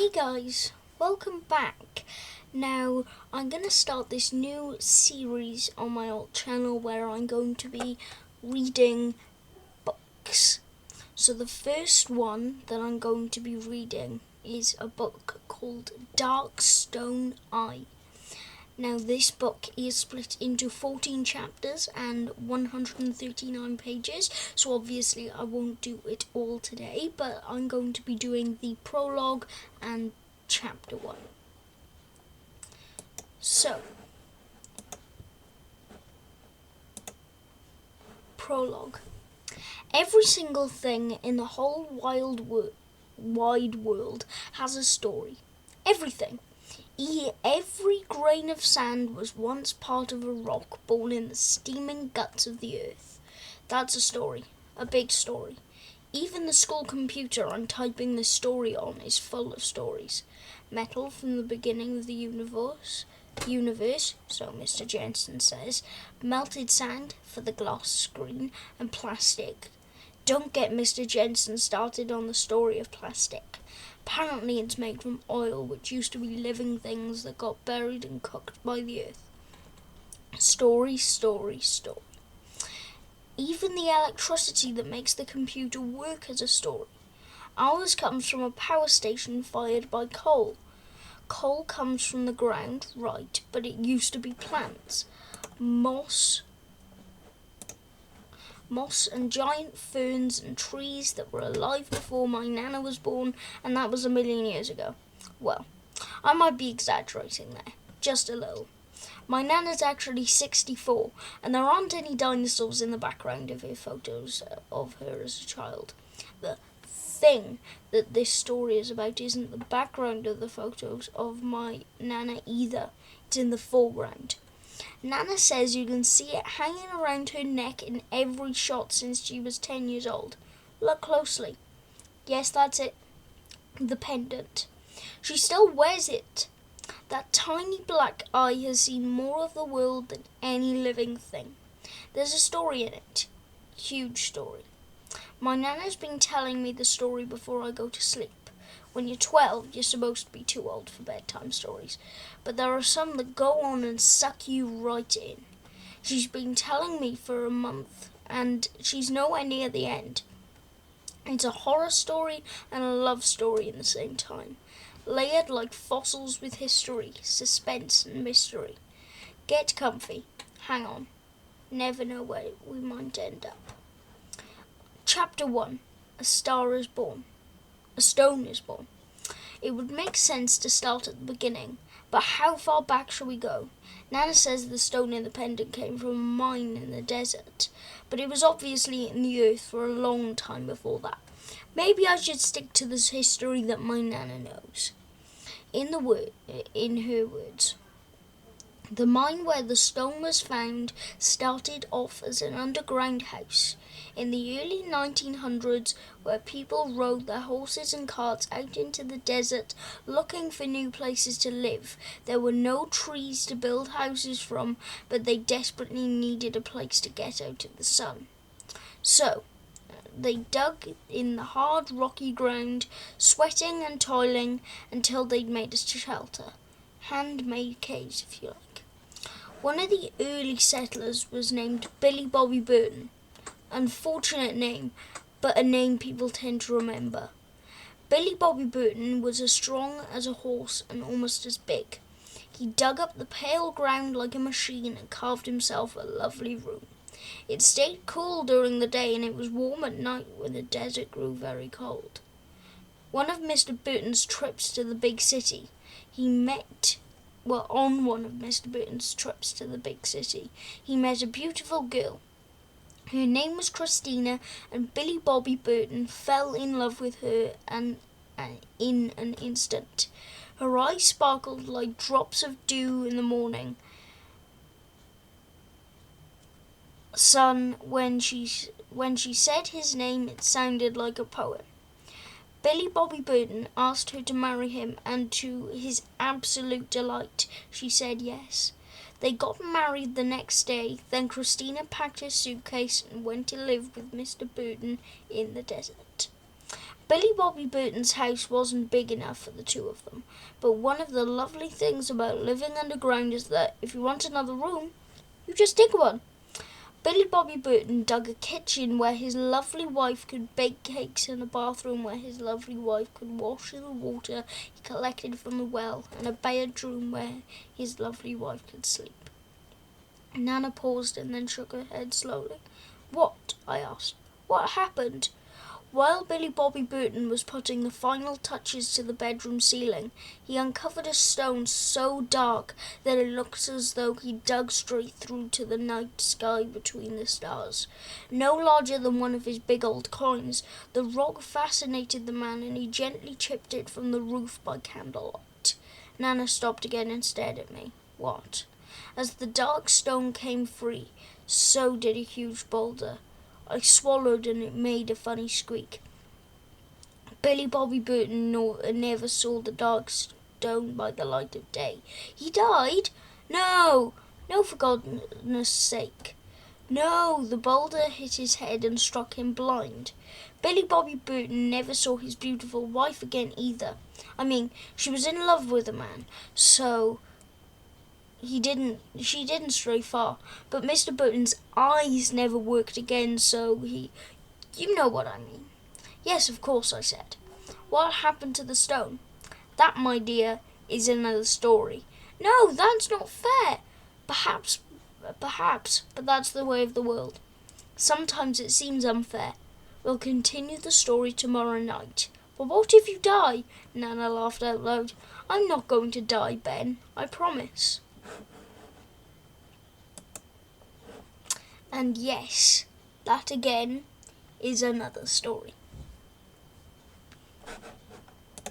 Hey guys, welcome back. Now, I'm going to start this new series on my old channel where I'm going to be reading books. So the first one that I'm going to be reading is a book called Dark Stone Eye. Now this book is split into 14 chapters and 139 pages, so obviously I won't do it all today, but I'm going to be doing the prologue and chapter 1. So, prologue. Every single thing in the whole wide world has a story. Everything. Every grain of sand was once part of a rock born in the steaming guts of the earth. That's a story, a big story. Even the school computer I'm typing this story on is full of stories. Metal from the beginning of the universe, so Mr. Jensen says, melted sand for the glass screen, and plastic. Don't get Mr. Jensen started on the story of plastic. Apparently it's made from oil, which used to be living things that got buried and cooked by the earth. Story, story, story. Even the electricity that makes the computer work is a story. Ours comes from a power station fired by coal. Coal comes from the ground, right, but it used to be plants. Moss and giant ferns and trees that were alive before my Nana was born, and that was 1,000,000 years ago. Well, I might be exaggerating there, just a little. My Nana's actually 64, and there aren't any dinosaurs in the background of her photos of her as a child. The thing that this story is about isn't the background of the photos of my Nana either, it's in the foreground. Nana says you can see it hanging around her neck in every shot since she was 10 years old. Look closely. Yes, that's it. The pendant. She still wears it. That tiny black eye has seen more of the world than any living thing. There's a story in it. Huge story. My Nana's been telling me the story before I go to sleep. When you're 12, you're supposed to be too old for bedtime stories, but there are some that go on and suck you right in. She's been telling me for a month, and she's nowhere near the end. It's a horror story and a love story in the same time, layered like fossils with history, suspense and mystery. Get comfy. Hang on. Never know where we might end up. Chapter 1. A Stone is Born. It would make sense to start at the beginning, but how far back shall we go? Nana says the stone in the pendant came from a mine in the desert, but it was obviously in the earth for a long time before that. Maybe I should stick to this history that my Nana knows. In her words, the mine where the stone was found started off as an underground house. In the early 1900s, where people rode their horses and carts out into the desert looking for new places to live, there were no trees to build houses from, but they desperately needed a place to get out of the sun. So, they dug in the hard, rocky ground, sweating and toiling until they'd made a shelter. Handmade caves, if you like. One of the early settlers was named Billy Bobby Burton. Unfortunate name, but a name people tend to remember. Billy Bobby Burton was as strong as a horse and almost as big. He dug up the pale ground like a machine and carved himself a lovely room. It stayed cool during the day and it was warm at night when the desert grew very cold. One of Mr. Burton's trips to the big city, on one of Mr. Burton's trips to the big city, he met a beautiful girl. Her name was Christina, and Billy Bobby Burton fell in love with her in an instant. Her eyes sparkled like drops of dew in the morning sun. When she said his name, it sounded like a poem. Billy Bobby Burton asked her to marry him, and to his absolute delight, she said yes. They got married the next day, then Christina packed her suitcase and went to live with Mr. Burton in the desert. Billy Bobby Burton's house wasn't big enough for the two of them, but one of the lovely things about living underground is that if you want another room, you just dig one. Billy Bobby Burton dug a kitchen where his lovely wife could bake cakes, and a bathroom where his lovely wife could wash in the water he collected from the well, and a bedroom where his lovely wife could sleep. Nana paused and then shook her head slowly. "What?" I asked. "What happened?" While Billy Bobby Burton was putting the final touches to the bedroom ceiling, he uncovered a stone so dark that it looked as though he dug straight through to the night sky between the stars. No larger than one of his big old coins, the rock fascinated the man, and he gently chipped it from the roof by candlelight. Nana stopped again and stared at me. "What?" As the dark stone came free, so did a huge boulder. I swallowed and it made a funny squeak. Billy Bobby Burton never saw the dark stone by the light of day. "He died?" "No, no, for goodness sake. No, the boulder hit his head and struck him blind. Billy Bobby Burton never saw his beautiful wife again either. I mean, she was in love with a man, so she didn't stray far, but Mr. Burton's eyes never worked again, so you know what I mean." "Yes, of course," I said. "What happened to the stone?" "That, my dear, is another story." "No, that's not fair." Perhaps, but that's the way of the world. Sometimes it seems unfair. We'll continue the story tomorrow night. But what if you die?" Nana laughed out loud. "I'm not going to die, Ben, I promise." And yes, that again is another story.